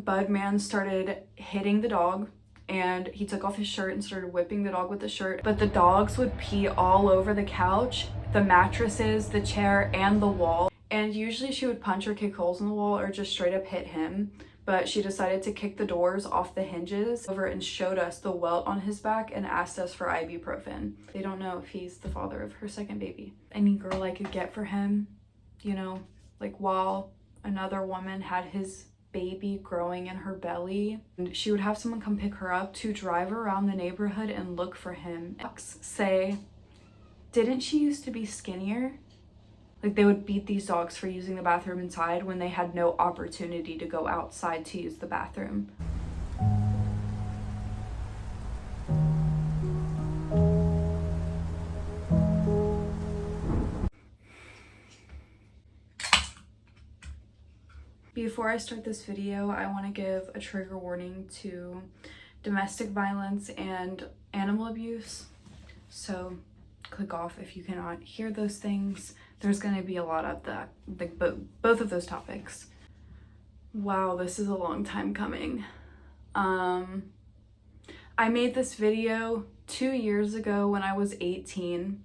Budman started hitting the dog, and he took off his shirt and started whipping the dog with the shirt. But the dogs would pee all over the couch, the mattresses, the chair, and the wall. And usually she would punch or kick holes in the wall or just straight up hit him. But she decided to kick the doors off the hinges over and showed us the welt on his back and asked us for ibuprofen. They don't know if he's the father of her second baby. Any girl I could get for him, you know, like while another woman had his baby growing in her belly, and she would have someone come pick her up to drive around the neighborhood and look for him. Say, didn't she used to be skinnier? Like, they would beat these dogs for using the bathroom inside when they had no opportunity to go outside to use the bathroom. Before I start this video, I want to give a trigger warning to domestic violence and animal abuse. So click off if you cannot hear those things. There's going to be a lot of that, like both of those topics. Wow, this is a long time coming. I made this video 2 years ago when I was 18,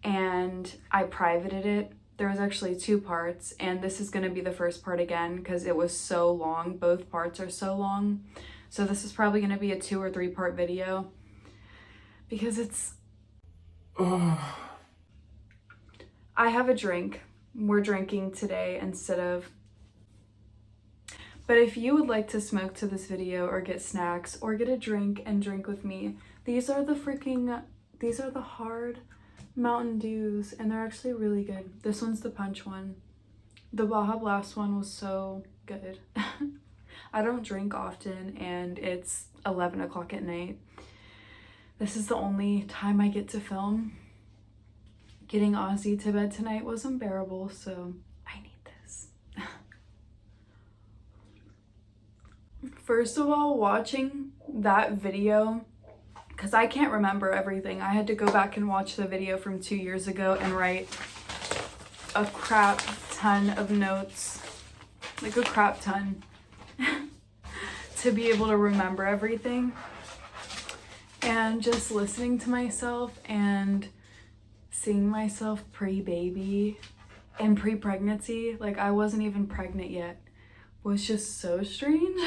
and I privated it. There was actually 2 parts, and this is going to be the first part again because it was so long. Both parts are so long. So this is probably going to be a 2 or 3 part video because it's... I have a drink. We're drinking today instead of... But if you would like to smoke to this video or get snacks or get a drink and drink with me, these are the hard Mountain Dews, and they're actually really good. This one's the punch one. The Baja Blast one was so good. I don't drink often, and it's 11 o'clock at night. This is the only time I get to film. Getting Ozzy to bed tonight was unbearable, so I need this. First of all, watching that video, because I can't remember everything. I had to go back and watch the video from 2 years ago and write a crap ton of notes, like a crap ton, to be able to remember everything. And just listening to myself and seeing myself pre-baby and pre-pregnancy, like I wasn't even pregnant yet, was just so strange.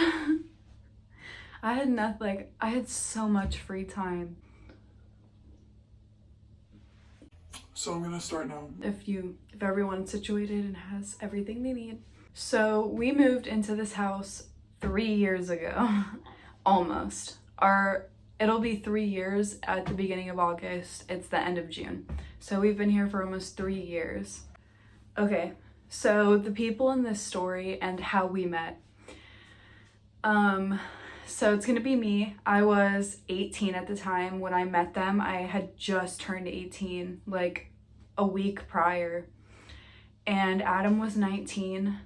I had nothing, like I had so much free time. So I'm gonna start now. If everyone's situated and has everything they need. So we moved into this house 3 years ago, almost. It'll be 3 years at the beginning of August. It's the end of June. So we've been here for almost 3 years. Okay, so the people in this story and how we met. So it's gonna be me. I was 18 at the time when I met them. I had just turned 18, like a week prior. And Adam was 19.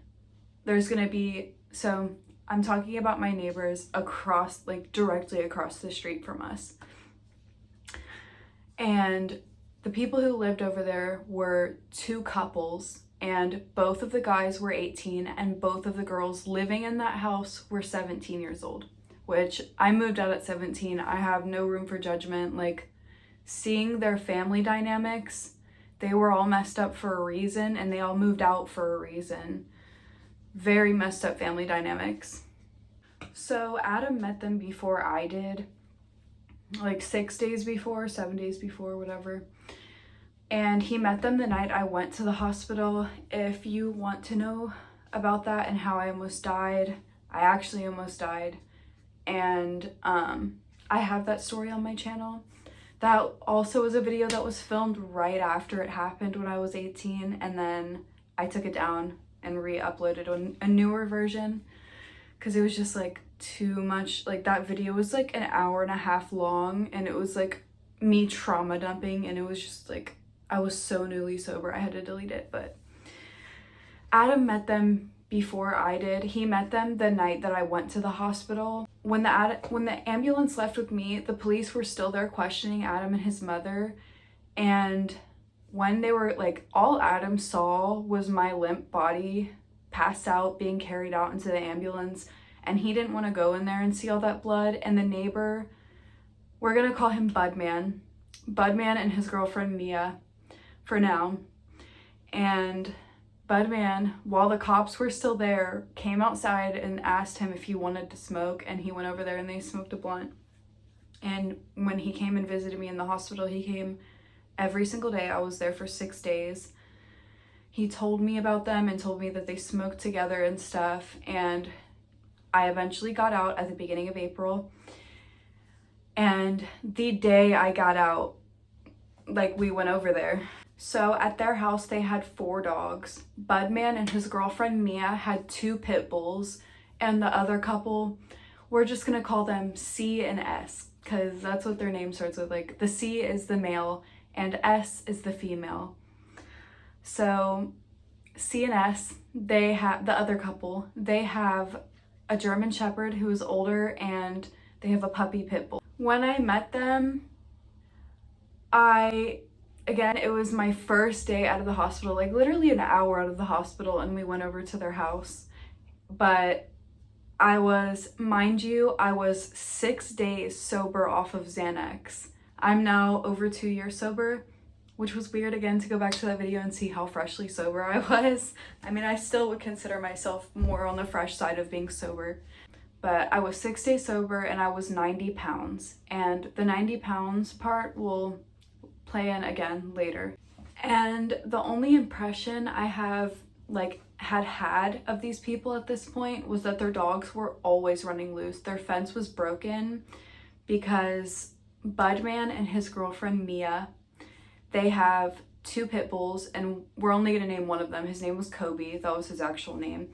So I'm talking about my neighbors across, like directly across the street from us. And the people who lived over there were 2 couples, and both of the guys were 18 and both of the girls living in that house were 17 years old, which I moved out at 17. I have no room for judgment. Like, seeing their family dynamics, they were all messed up for a reason, and they all moved out for a reason. Very messed up family dynamics. So Adam met them before I did, like 6 days before, 7 days before, whatever. And he met them the night I went to the hospital. If you want to know about that and how I almost died, I actually almost died. And I have that story on my channel. That also was a video that was filmed right after it happened when I was 18, and then I took it down and re-uploaded a newer version because it was just like too much. Like, that video was like an hour and a half long, and it was like me trauma dumping, and it was just like I was so newly sober I had to delete it. But Adam met them before I did. He met them the night that I went to the hospital. When the ambulance left with me, the police were still there questioning Adam and his mother. And when they were like, all Adam saw was my limp body passed out, being carried out into the ambulance. and he didn't want to go in there and see all that blood. And the neighbor, we're gonna call him Budman and his girlfriend Mia for now. And Budman, while the cops were still there, came outside and asked him if he wanted to smoke, and he went over there and they smoked a blunt. And when he came and visited me in the hospital, he came every single day. I was there for 6 days. He told me about them and told me that they smoked together and stuff. And I eventually got out at the beginning of April. And the day I got out, like, we went over there. So at their house, they had 4 dogs. Budman and his girlfriend Mia had 2 pit bulls. And the other couple, we're just gonna call them C and S, because that's what their name starts with. Like, the C is the male and S is the female. So C and S, they have, the other couple, they have a German Shepherd who is older, and they have a puppy pit bull. When I met them, again, it was my first day out of the hospital, like literally an hour out of the hospital, and we went over to their house. But I was, mind you, I was 6 days sober off of Xanax. I'm now over 2 years sober, which was weird again to go back to that video and see how freshly sober I was. I mean, I still would consider myself more on the fresh side of being sober. But I was 6 days sober and I was 90 pounds. And the 90 pounds part will play in again later. And the only impression I have had of these people at this point was that their dogs were always running loose. Their fence was broken because Budman and his girlfriend Mia, they have 2 pit bulls, and we're only gonna name one of them. His name was Kobe, that was his actual name.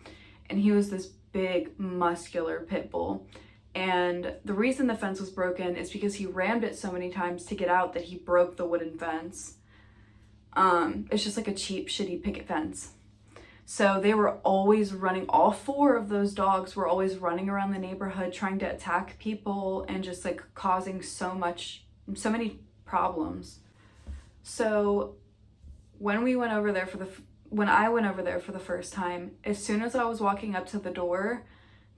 And he was this big muscular pit bull. And the reason the fence was broken is because he rammed it so many times to get out that he broke the wooden fence. It's just like a cheap, shitty picket fence. So they were always running, all 4 of those dogs were always running around the neighborhood trying to attack people and just like causing so many problems. So when I went over there for the first time, as soon as I was walking up to the door,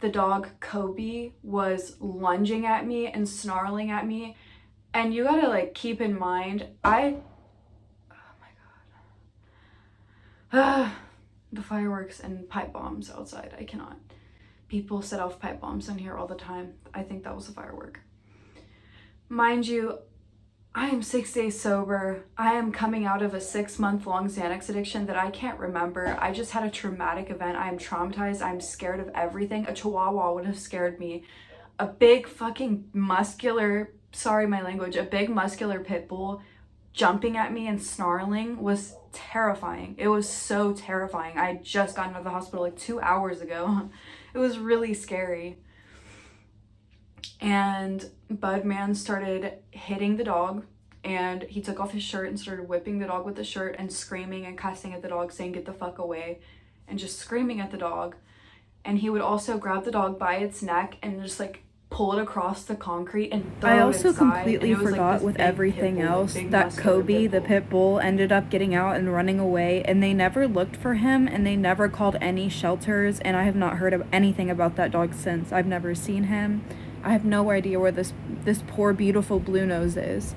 the dog Kobe was lunging at me and snarling at me. And you gotta like keep in mind, oh my god. The fireworks and pipe bombs outside, I cannot. People set off pipe bombs in here all the time. I think that was a firework. Mind you, I am 6 days sober. I am coming out of a 6-month-long Xanax addiction that I can't remember. I just had a traumatic event. I am traumatized. I'm scared of everything. A chihuahua would have scared me. A big fucking muscular, sorry my language, a big muscular pit bull jumping at me and snarling was terrifying. It was so terrifying. I had just gotten out of the hospital like 2 hours ago. It was really scary. And Budman started hitting the dog, and he took off his shirt and started whipping the dog with the shirt and screaming and cussing at the dog, saying get the fuck away, and just screaming at the dog. And he would also grab the dog by its neck and just like pull it across the concrete and throw I it also inside. completely forgot with everything else that Kobe, the pit bull, ended up getting out and running away, and they never looked for him, and they never called any shelters, and I have not heard of anything about that dog since. I've never seen him. I have no idea where this poor beautiful blue nose is.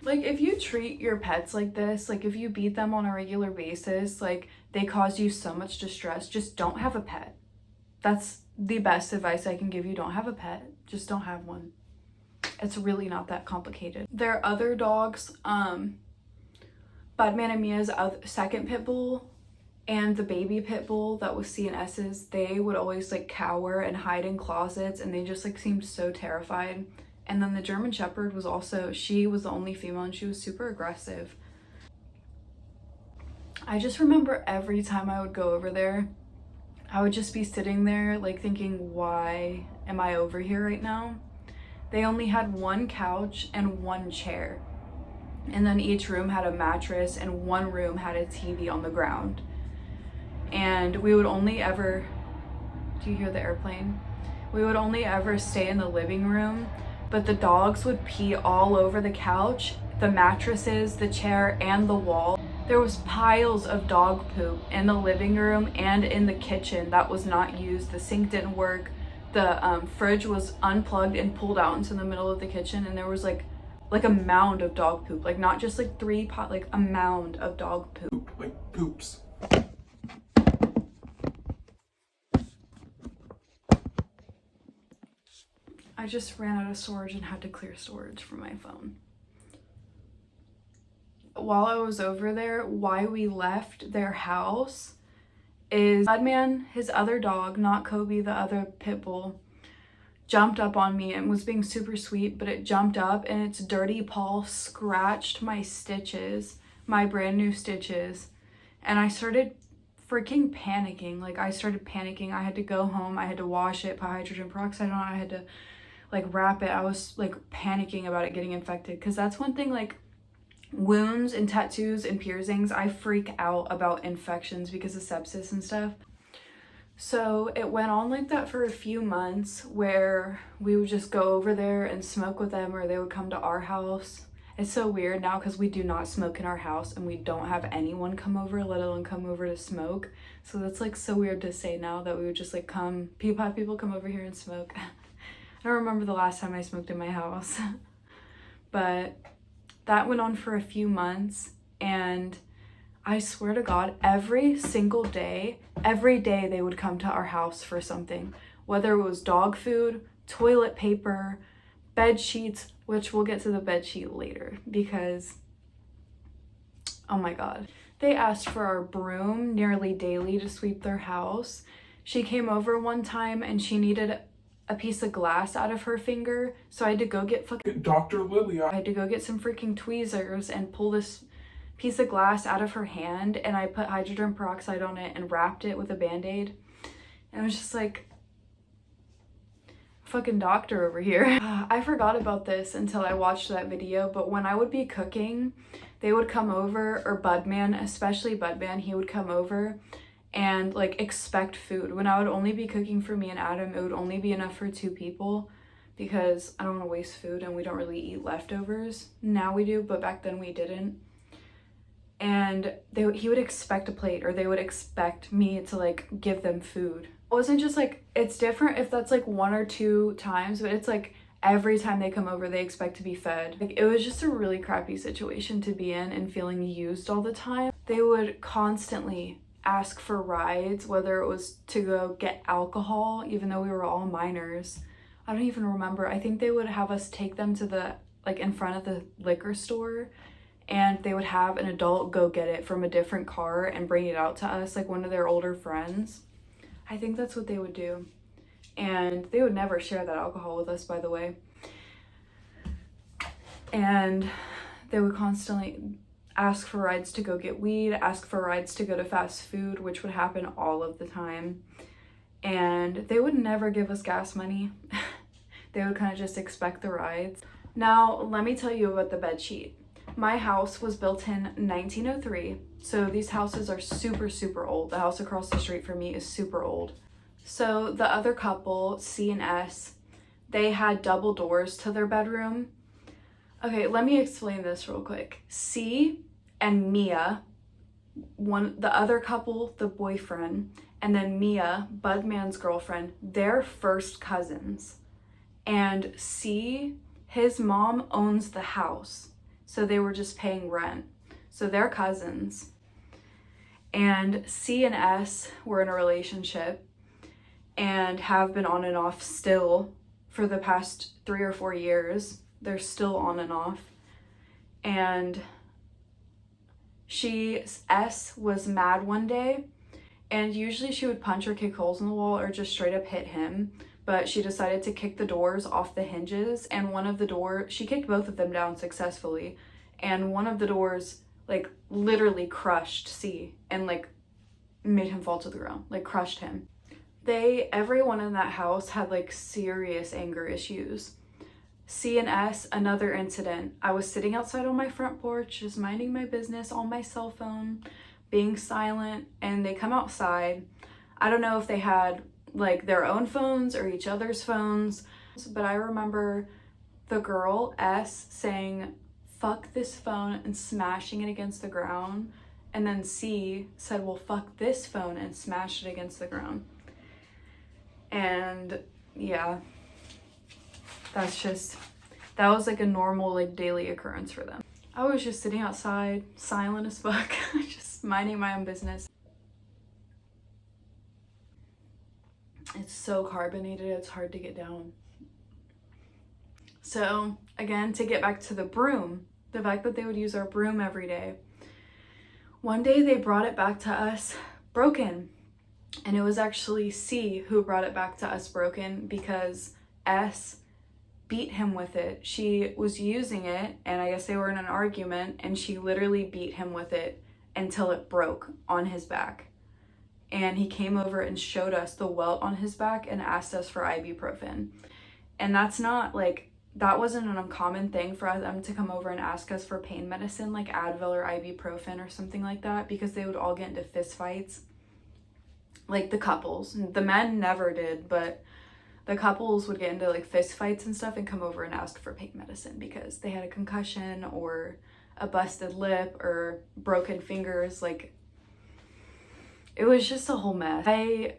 Like, if you treat your pets like this, like if you beat them on a regular basis, like they cause you so much distress, just don't have a pet. That's the best advice I can give you. Don't have a pet. Just don't have one. It's really not that complicated. Their other dogs, Budman and Mia's second pit bull and the baby pit bull that was C and S's, they would always like cower and hide in closets, and they just like seemed so terrified. And then the German Shepherd was also, she was the only female, and she was super aggressive. I just remember every time I would go over there, I would just be sitting there like thinking, why am I over here right now? They only had 1 couch and 1 chair. And then each room had a mattress, and 1 room had a TV on the ground. And we would only ever, do you hear the airplane? We would only ever stay in the living room, but the dogs would pee all over the couch, the mattresses, the chair, and the wall. There was piles of dog poop in the living room and in the kitchen that was not used. The sink didn't work. The fridge was unplugged and pulled out into the middle of the kitchen, and there was like a mound of dog poop, like not just like like a mound of dog poop. Like poops. I just ran out of storage and had to clear storage from my phone. While I was over there, why we left their house is Budman, his other dog, not Kobe, the other pit bull, jumped up on me and was being super sweet, but it jumped up and its dirty paw scratched my stitches, my brand new stitches, and I started freaking panicking. Like, I started panicking. I had to go home. I had to wash it, put hydrogen peroxide on it. I had to like wrap it. I was like panicking about it getting infected, because that's one thing, like wounds and tattoos and piercings, I freak out about infections because of sepsis and stuff. So it went on like that for a few months, where we would just go over there and smoke with them, or they would come to our house. It's so weird now because we do not smoke in our house, and we don't have anyone come over, let alone come over to smoke. So that's like so weird to say now, that we would just like have people come over here and smoke. I don't remember the last time I smoked in my house. But that went on for a few months, and I swear to God, every single day, every day they would come to our house for something. Whether it was dog food, toilet paper, bed sheets, which we'll get to the bed sheet later because, oh my God. They asked for our broom nearly daily to sweep their house. She came over one time and she needed a piece of glass out of her finger, so I had to go get Dr. Lily. I had to go get some freaking tweezers and pull this piece of glass out of her hand, and I put hydrogen peroxide on it and wrapped it with a band-aid. And I was just like, fucking doctor over here. I forgot about this until I watched that video, but when I would be cooking, they would come over, or Budman, especially Budman, he would come over and like expect food. When I would only be cooking for me and Adam, it would only be enough for 2 people because I don't want to waste food, and we don't really eat leftovers. Now we do, but back then we didn't. And he would expect a plate, or they would expect me to like give them food. It wasn't just like, it's different if that's like 1 or 2 times, but it's like every time they come over, they expect to be fed. Like, it was just a really crappy situation to be in, and feeling used all the time. They would constantly ask for rides, whether it was to go get alcohol, even though we were all minors. I don't even remember. I think they would have us take them to the, like in front of the liquor store, and they would have an adult go get it from a different car and bring it out to us, like one of their older friends. I think that's what they would do. And they would never share that alcohol with us, by the way. And they would constantly ask for rides to go get weed, ask for rides to go to fast food, which would happen all of the time. And they would never give us gas money. They would kind of just expect the rides. Now, let me tell you about the bed sheet. My house was built in 1903, so these houses are super, super old. The house across the street from me is super old. So the other couple, C and S, they had double doors to their bedroom. Okay, let me explain this real quick. C and Mia, the other couple, the boyfriend, and then Mia, Budman's girlfriend, they're first cousins. And C, his mom owns the house, so they were just paying rent. So they're cousins. And C and S were in a relationship and have been on and off still for the past 3 or 4 years. They're still on and off. And S was mad one day, and usually she would punch or kick holes in the wall or just straight up hit him, but she decided to kick the doors off the hinges, and one of the doors, she kicked both of them down successfully, and one of the doors like literally crushed C and like made him fall to the ground, like crushed him. Everyone in that house had like serious anger issues. C and S, another incident. I was sitting outside on my front porch, just minding my business on my cell phone, being silent, and they come outside. I don't know if they had like their own phones or each other's phones, but I remember the girl, S, saying, "Fuck this phone," and smashing it against the ground. And then C said, well, fuck this phone, and smashed it against the ground. And yeah, that was like a normal, like, daily occurrence for them. I was just sitting outside, silent as fuck, just minding my own business. It's so carbonated, it's hard to get down. So again, to get back to the broom, the fact that they would use our broom every day. One day they brought it back to us broken. And it was actually C who brought it back to us broken because S beat him with it. She was using it, and I guess they were in an argument, and she literally beat him with it until it broke on his back. And he came over and showed us the welt on his back and asked us for ibuprofen. And that's not like, that wasn't an uncommon thing for them to come over and ask us for pain medicine like Advil or ibuprofen or something like that, because they would all get into fist fights. Like the couples. The men never did, but the couples would get into like fist fights and stuff and come over and ask for pain medicine because they had a concussion or a busted lip or broken fingers. Like, it was just a whole mess. I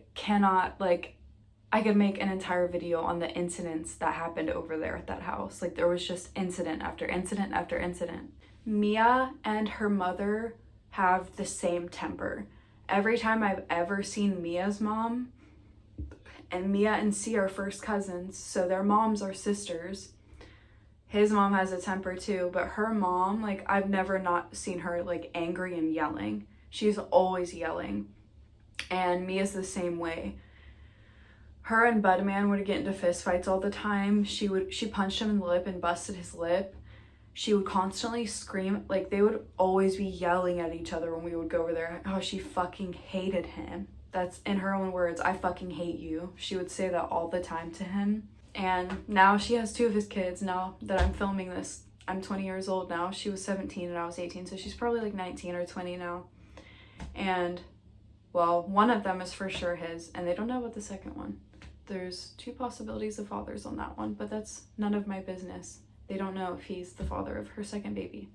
could make an entire video on the incidents that happened over there at that house. Like, there was just incident after incident after incident. Mia and her mother have the same temper. Every time I've ever seen Mia's mom, and Mia and C are first cousins, so their moms are sisters. His mom has a temper too, but her mom, like, I've never not seen her like angry and yelling. She's always yelling. And Mia's the same way. Her and Budman would get into fist fights all the time. She punched him in the lip and busted his lip. She would constantly scream, like, they would always be yelling at each other when we would go over there. How she fucking hated him. That's, in her own words, I fucking hate you. She would say that all the time to him. And now she has 2 of his kids. Now that I'm filming this, I'm 20 years old now. She was 17 and I was 18, so she's probably like 19 or 20 now. And, well, one of them is for sure his, and they don't know about the second one. There's 2 possibilities of fathers on that one, but that's none of my business. They don't know if he's the father of her second baby.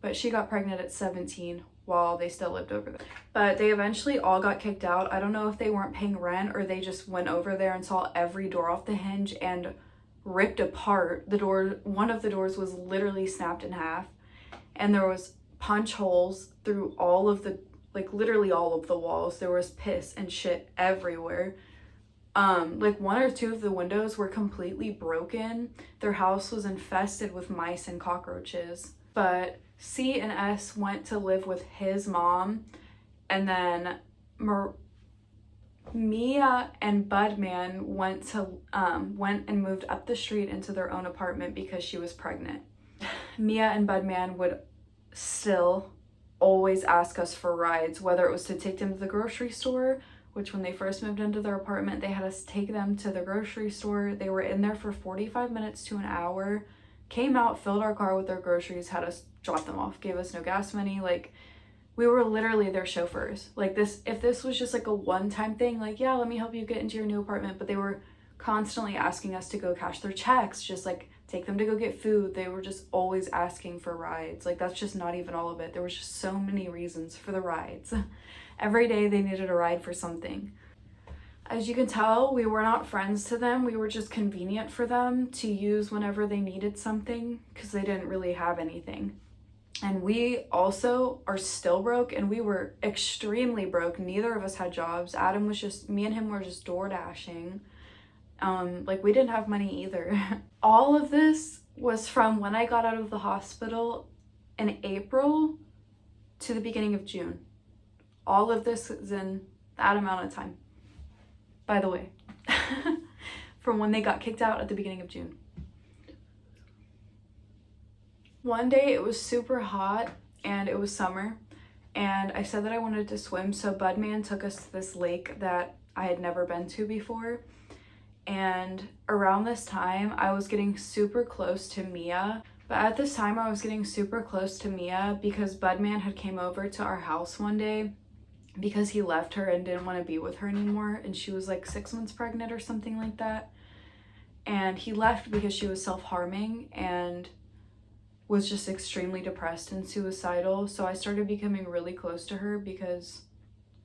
But she got pregnant at 17 while they still lived over there. But they eventually all got kicked out. I don't know if they weren't paying rent or they just went over there and saw every door off the hinge and ripped apart the door. One of the doors was literally snapped in half, and there was punch holes through all of the, like, literally all of the walls. There was piss and shit everywhere. Like 1 or 2 of the windows were completely broken. Their house was infested with mice and cockroaches. But C and S went to live with his mom, and then Mia and Budman went and moved up the street into their own apartment because she was pregnant. Mia and Budman would still always ask us for rides, whether it was to take them to the grocery store, which when they first moved into their apartment, they had us take them to the grocery store. They were in there for 45 minutes to an hour, came out, filled our car with their groceries, had us drop them off, gave us no gas money. Like, we were literally their chauffeurs. Like, this, if this was just like a one-time thing, like, yeah, let me help you get into your new apartment, but they were constantly asking us to go cash their checks, just like take them to go get food. They were just always asking for rides. Like, that's just not even all of it. There was just so many reasons for the rides. Every day they needed a ride for something. As you can tell, we were not friends to them. We were just convenient for them to use whenever they needed something because they didn't really have anything. And we also are still broke, and we were extremely broke. Neither of us had jobs. Adam was just, me and him were just door dashing. Like, we didn't have money either. All of this was from when I got out of the hospital in April to the beginning of June. All of this is in that amount of time. By the way, from when they got kicked out at the beginning of June. One day it was super hot and it was summer, and I said that I wanted to swim, so Budman took us to this lake that I had never been to before. And around this time I was getting super close to Mia. But at this time I was getting super close to Mia because Budman had came over to our house one day because he left her and didn't want to be with her anymore, and she was like 6 months pregnant or something like that. And he left because she was self-harming, and was just extremely depressed and suicidal. So I started becoming really close to her because,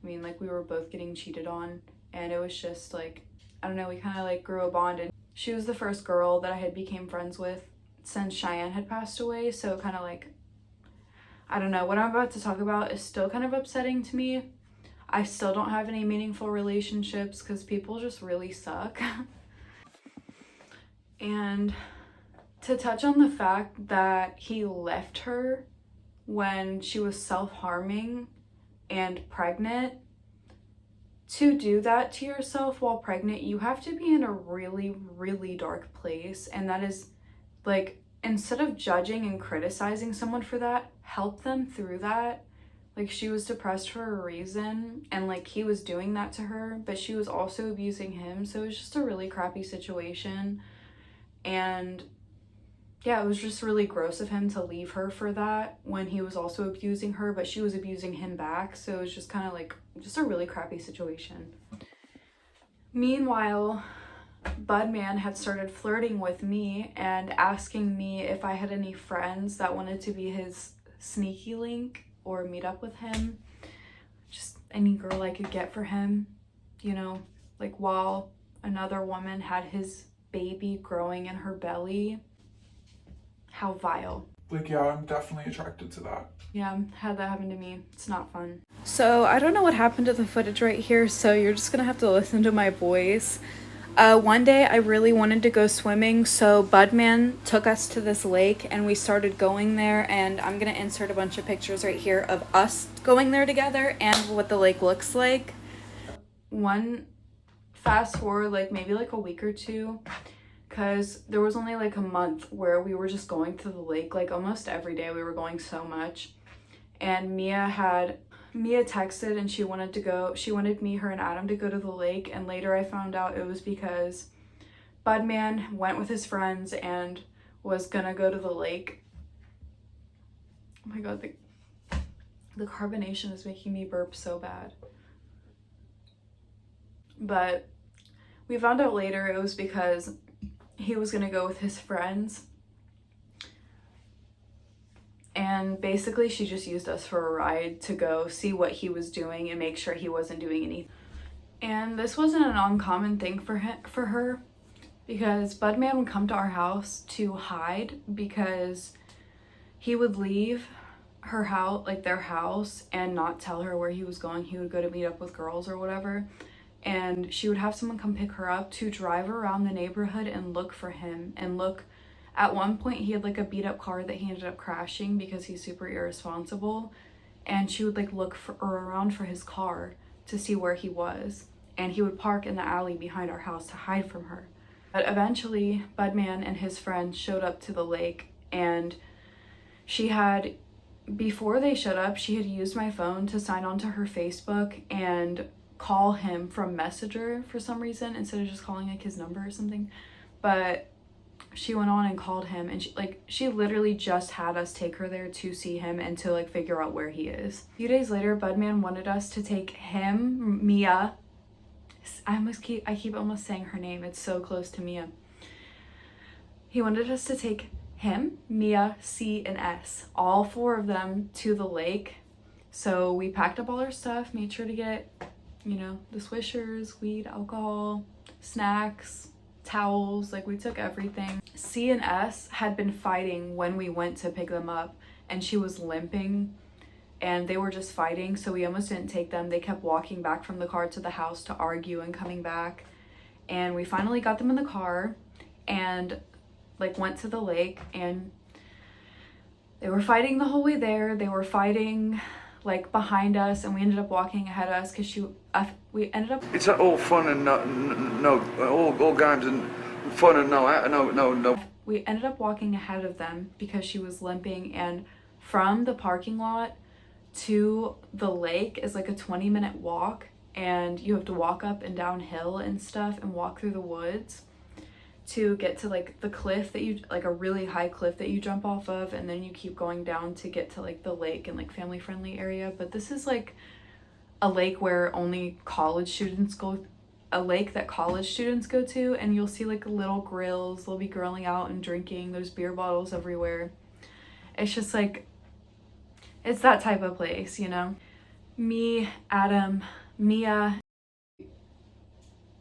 I mean, like, we were both getting cheated on, and it was just like, I don't know, we kind of like grew a bond. And she was the first girl that I had became friends with since Cheyenne had passed away. So kind of like, I don't know, what I'm about to talk about is still kind of upsetting to me. I still don't have any meaningful relationships because people just really suck. And to touch on the fact that he left her when she was self-harming and pregnant, to do that to yourself while pregnant, you have to be in a really, really dark place. And that is, like, instead of judging and criticizing someone for that, help them through that. Like, she was depressed for a reason, and like, he was doing that to her, but she was also abusing him. So it was just a really crappy situation. And yeah, it was just really gross of him to leave her for that when he was also abusing her, but she was abusing him back. So it was just kind of like, just a really crappy situation. Meanwhile, Budman had started flirting with me and asking me if I had any friends that wanted to be his sneaky link or meet up with him. Just any girl I could get for him, you know, like, while another woman had his baby growing in her belly. How vile. Like, yeah, I'm definitely attracted to that. Yeah, had that happen to me. It's not fun. So I don't know what happened to the footage right here, so you're just gonna have to listen to my voice. One day I really wanted to go swimming, so Budman took us to this lake and we started going there, and I'm gonna insert a bunch of pictures right here of us going there together and what the lake looks like. One, fast forward like maybe like a week or two, because there was only like a month where we were just going to the lake like almost every day. We were going so much. And Mia texted and she wanted me, her, and Adam to go to the lake. And later I found out it was because Budman went with his friends and was gonna go to the lake. Oh my god, the carbonation is making me burp so bad. But we found out later it was because he was gonna go with his friends. And basically she just used us for a ride to go see what he was doing and make sure he wasn't doing anything. And this wasn't an uncommon thing for her, because Budman would come to our house to hide, because he would leave her house, like their house, and not tell her where he was going. He would go to meet up with girls or whatever, and she would have someone come pick her up to drive around the neighborhood and look for him. And look, at one point he had like a beat up car that he ended up crashing because he's super irresponsible, and she would like look around for his car to see where he was, and he would park in the alley behind our house to hide from her. But eventually Budman and his friend showed up to the lake, and before they showed up, she had used my phone to sign on to her Facebook and call him from Messenger for some reason instead of just calling like his number or something. But she went on and called him, and she literally just had us take her there to see him and to like figure out where he is. A few days later, Budman wanted us to take him, Mia, I keep almost saying her name, it's so close to Mia. He wanted us to take him, Mia, C, and S, all four of them, to the lake. So we packed up all our stuff, made sure to get, you know, the swishers, weed, alcohol, snacks, towels, like we took everything. C and S had been fighting when we went to pick them up, and she was limping and they were just fighting, so we almost didn't take them. They kept walking back from the car to the house to argue and coming back, and we finally got them in the car and like went to the lake, and they were fighting the whole way there. They were fighting like behind us, and we ended up walking ahead of us because we ended up. It's all fun and all games and fun and no. We ended up walking ahead of them because she was limping, and from the parking lot to the lake is like a 20-minute walk, and you have to walk up and down hill and stuff and walk through the woods to get to like the cliff that you, like a really high cliff that you jump off of, and then you keep going down to get to like the lake and like family friendly area. But this is like a lake where only college students go, a lake that college students go to, and you'll see like little grills, they'll be grilling out and drinking, there's beer bottles everywhere. It's just like, it's that type of place, you know? Me, Adam, Mia,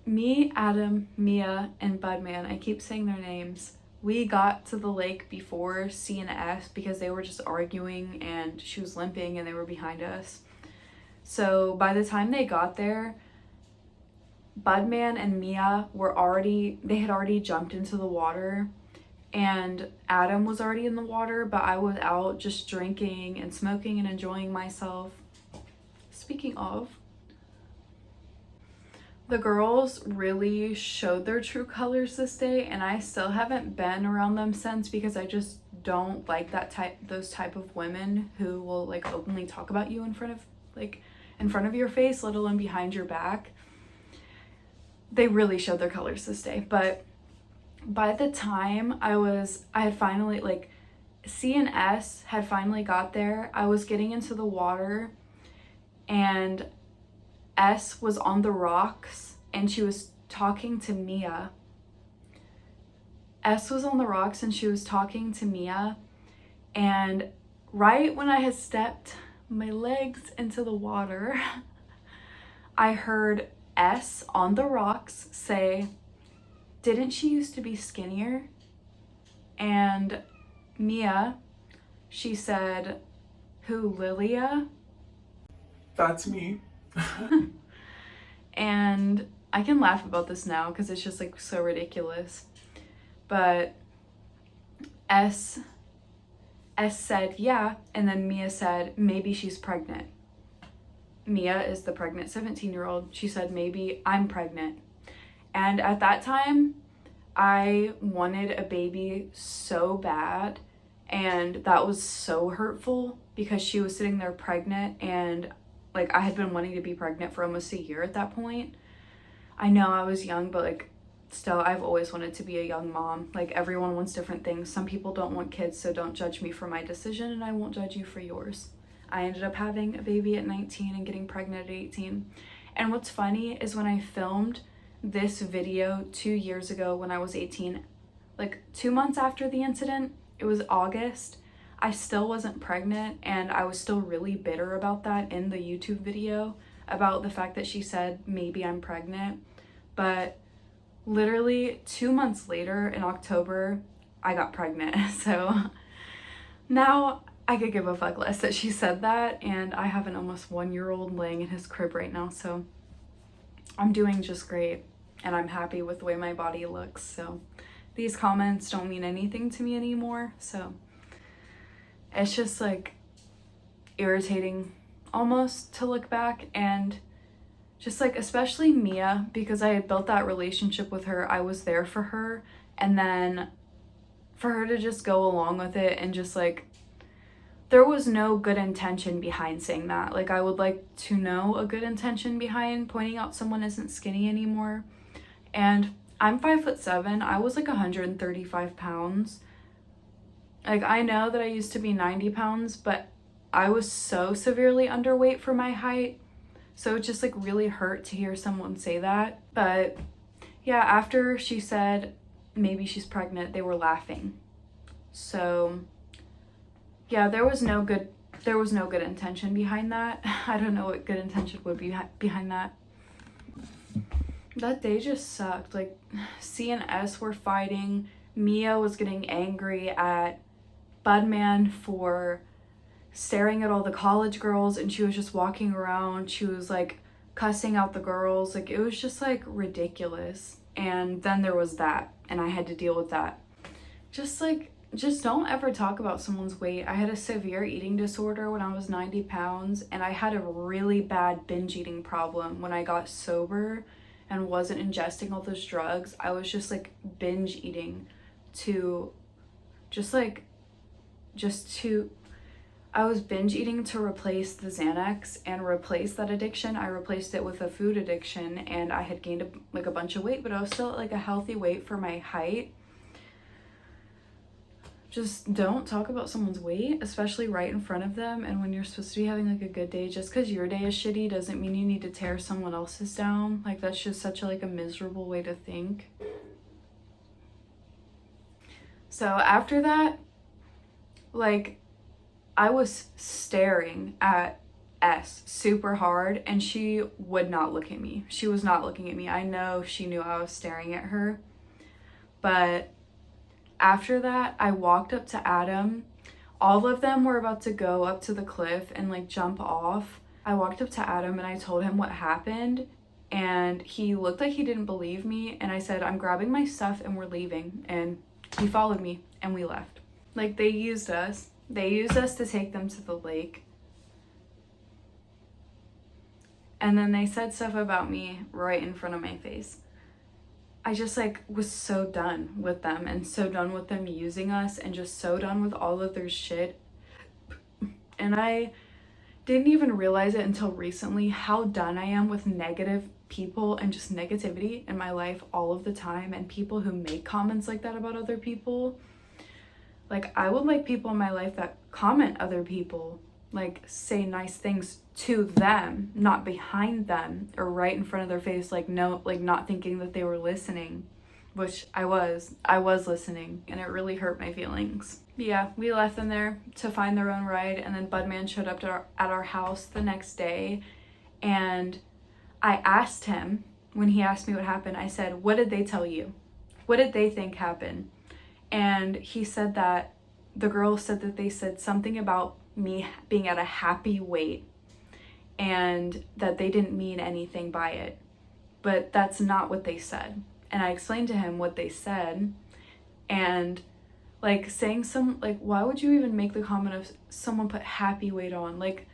and Budman, I keep saying their names. We got to the lake before C and S because they were just arguing and she was limping and they were behind us. So by the time they got there, Budman and Mia they had already jumped into the water, and Adam was already in the water, but I was out just drinking and smoking and enjoying myself. Speaking of, the girls really showed their true colors this day, and I still haven't been around them since because I just don't like those type of women who will like openly talk about you in front of your face, let alone behind your back. They really showed their colors this day. But by the time I had finally, like, C and S had finally got there, I was getting into the water and S was on the rocks and she was talking to Mia. S was on the rocks and she was talking to Mia, and right when I had stepped my legs into the water, I heard S on the rocks say, "Didn't she used to be skinnier?" And Mia, she said, "Who, Lilia?" That's me. And I can laugh about this now because it's just like so ridiculous. But S said, "Yeah," and then Mia said, "Maybe she's pregnant." Mia is the pregnant 17-year-old. She said, "Maybe I'm pregnant." And at that time, I wanted a baby so bad, and that was so hurtful because she was sitting there pregnant, and like I had been wanting to be pregnant for almost a year at that point. I know I was young, but like still, I've always wanted to be a young mom. Like, everyone wants different things. Some people don't want kids, so don't judge me for my decision, and I won't judge you for yours. I ended up having a baby at 19 and getting pregnant at 18. And what's funny is when I filmed this video 2 years ago when I was 18, like 2 months after the incident, it was August, I still wasn't pregnant, and I was still really bitter about that in the YouTube video, about the fact that she said, "Maybe I'm pregnant." But literally 2 months later in October, I got pregnant. So now I could give a fuck less that she said that, and I have an almost 1-year-old laying in his crib right now, so I'm doing just great, and I'm happy with the way my body looks. So these comments don't mean anything to me anymore, so it's just like irritating almost to look back. And just like, especially Mia, because I had built that relationship with her, I was there for her, and then for her to just go along with it and just like, there was no good intention behind saying that. Like, I would like to know a good intention behind pointing out someone isn't skinny anymore. And I'm 5'7". I was like 135 pounds. Like, I know that I used to be 90 pounds, but I was so severely underweight for my height. So it just like really hurt to hear someone say that. But yeah, after she said maybe she's pregnant, they were laughing. So yeah, there was no good intention behind that. I don't know what good intention would be behind that. That day just sucked. Like, C and S were fighting. Mia was getting angry at Budman for staring at all the college girls, and she was just walking around. She was like cussing out the girls. Like, it was just like ridiculous. And then there was that, and I had to deal with that. Just don't ever talk about someone's weight. I had a severe eating disorder when I was 90 pounds, and I had a really bad binge eating problem when I got sober and wasn't ingesting all those drugs. I was just like binge eating I was binge eating to replace the Xanax and replace that addiction. I replaced it with a food addiction, and I had gained a bunch of weight, but I was still at like a healthy weight for my height. Just don't talk about someone's weight, especially right in front of them. And when you're supposed to be having like a good day, just because your day is shitty doesn't mean you need to tear someone else's down. Like, that's just such a miserable way to think. So after that, like, I was staring at S super hard, and she would not look at me. She was not looking at me. I know she knew I was staring at her. But after that, I walked up to Adam. All of them were about to go up to the cliff and like jump off. I walked up to Adam and I told him what happened, and he looked like he didn't believe me, and I said, I'm grabbing my stuff and we're leaving. And he followed me and we left. Like, they used us. They used us to take them to the lake. And then they said stuff about me right in front of my face. I just like was so done with them, and so done with them using us, and just so done with all of their shit. And I didn't even realize it until recently how done I am with negative people and just negativity in my life all of the time, and people who make comments like that about other people. Like, I would like people in my life that comment other people, like say nice things to them, not behind them or right in front of their face, like no, like not thinking that they were listening, which I was listening, and it really hurt my feelings. Yeah, we left them there to find their own ride, and then Budman showed up at our house the next day, and I asked him, when he asked me what happened, I said, what did they tell you? What did they think happened? And he said that the girl said that they said something about me being at a happy weight, and that they didn't mean anything by it. But that's not what they said. And I explained to him what they said, and like saying like, why would you even make the comment of someone put happy weight on? Like,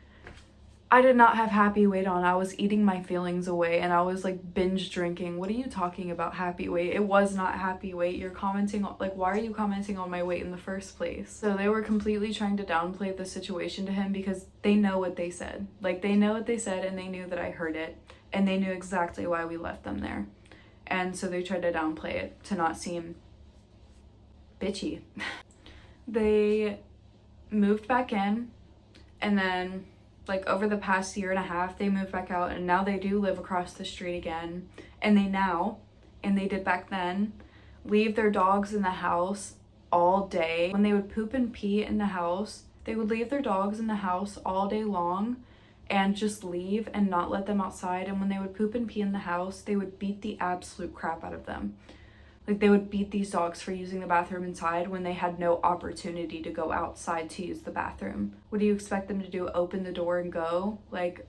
I did not have happy weight on. I was eating my feelings away, and I was like binge drinking. What are you talking about, happy weight? It was not happy weight. You're commenting on, like, why are you commenting on my weight in the first place? So they were completely trying to downplay the situation to him because they know what they said. Like, they know what they said, and they knew that I heard it, and they knew exactly why we left them there. And so they tried to downplay it to not seem bitchy. They moved back in, and then like over the past year and a half, they moved back out, and now they do live across the street again. And they now, and they did back then, leave their dogs in the house all day. When they would poop and pee in the house, they would leave their dogs in the house all day long and just leave and not let them outside. And when they would poop and pee in the house, they would beat the absolute crap out of them. Like, they would beat these dogs for using the bathroom inside when they had no opportunity to go outside to use the bathroom. What do you expect them to do? Open the door and go? Like,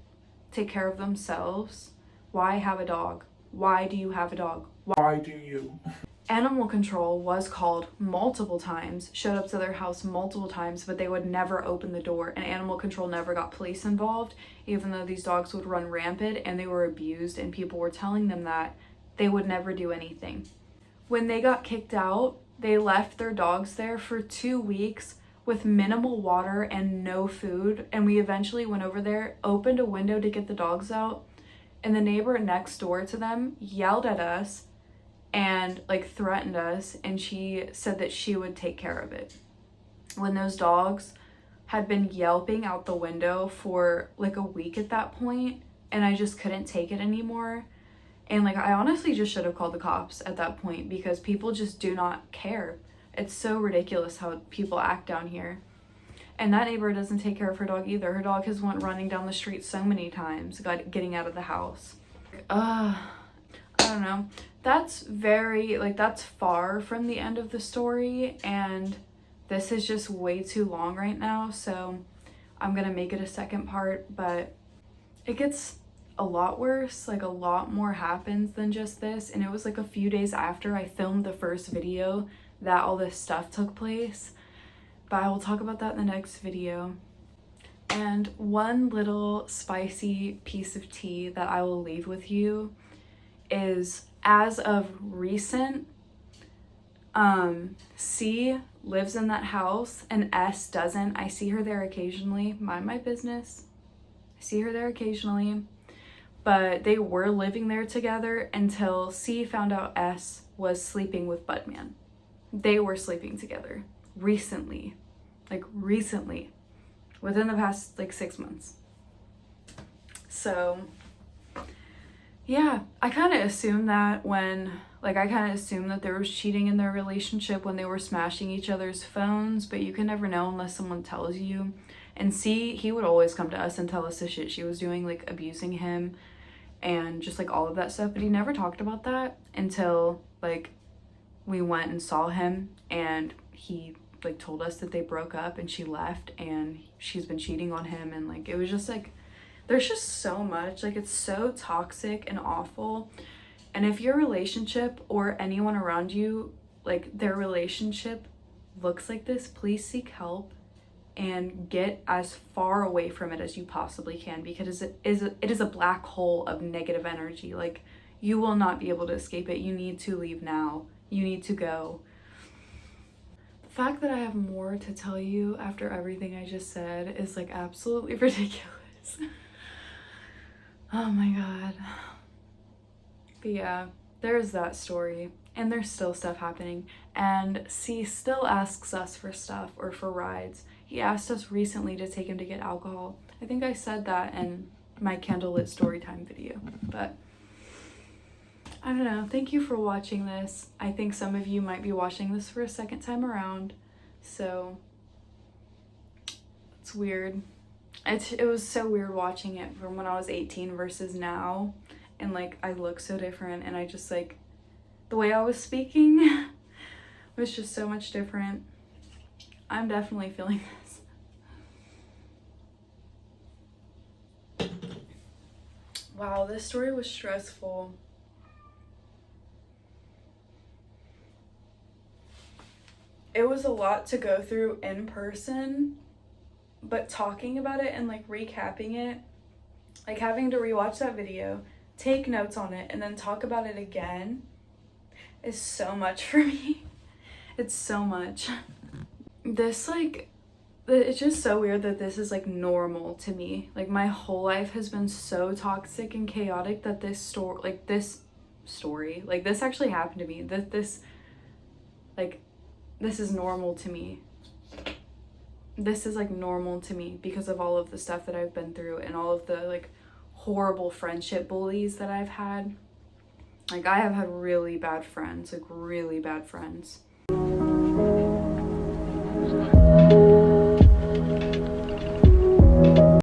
take care of themselves? Why have a dog? Why do you have a dog? Why do you? Animal control was called multiple times, showed up to their house multiple times, but they would never open the door, and animal control never got police involved, even though these dogs would run rampant and they were abused, and people were telling them that they would never do anything. When they got kicked out, they left their dogs there for 2 weeks with minimal water and no food. And we eventually went over there, opened a window to get the dogs out, and the neighbor next door to them yelled at us and like threatened us, and she said that she would take care of it. When those dogs had been yelping out the window for like a week at that point, and I just couldn't take it anymore. And like, I honestly just should have called the cops at that point, because people just do not care. It's so ridiculous how people act down here. And that neighbor doesn't take care of her dog either. Her dog has went running down the street so many times, getting out of the house. I don't know. That's that's far from the end of the story, and this is just way too long right now, so I'm gonna make it a second part, but it gets a lot worse. Like, a lot more happens than just this, and it was like a few days after I filmed the first video that all this stuff took place, but I will talk about that in the next video. And one little spicy piece of tea that I will leave with you is, as of recent, C lives in that house and S doesn't. I see her there occasionally. Mind my business. I see her there occasionally. But they were living there together until C found out S was sleeping with Budman. They were sleeping together recently. Like, recently. Within the past, 6 months. So, yeah, I kind of assumed that there was cheating in their relationship when they were smashing each other's phones, but you can never know unless someone tells you. And C, he would always come to us and tell us the shit she was doing, like abusing him and just like all of that stuff. But he never talked about that until like we went and saw him, and he like told us that they broke up and she left and she's been cheating on him. And like it was just like, there's just so much, like it's so toxic and awful. And if your relationship or anyone around you, like their relationship looks like this, please seek help and get as far away from it as you possibly can, because it is a black hole of negative energy. Like you will not be able to escape it. You need to leave now. You need to go. The fact that I have more to tell you after everything I just said is like absolutely ridiculous. Oh my god. But yeah, there's that story, and there's still stuff happening. And C still asks us for stuff or for rides. He asked us recently to take him to get alcohol. I think I said that in my candlelit storytime video, but I don't know. Thank you for watching this. I think some of you might be watching this for a second time around, so it's weird. It was so weird watching it from when I was 18 versus now, and like I look so different, and I just like the way I was speaking was just so much different. I'm definitely feeling this. Wow, this story was stressful. It was a lot to go through in person, but talking about it and like recapping it, like having to rewatch that video, take notes on it, and then talk about it again is so much for me. It's so much. This like, it's just so weird that this is like normal to me. Like my whole life has been so toxic and chaotic that this actually happened to me. This is normal to me. This is like normal to me because of all of the stuff that I've been through and all of the like horrible friendship bullies that I've had. Like I have had really bad friends, like really bad friends.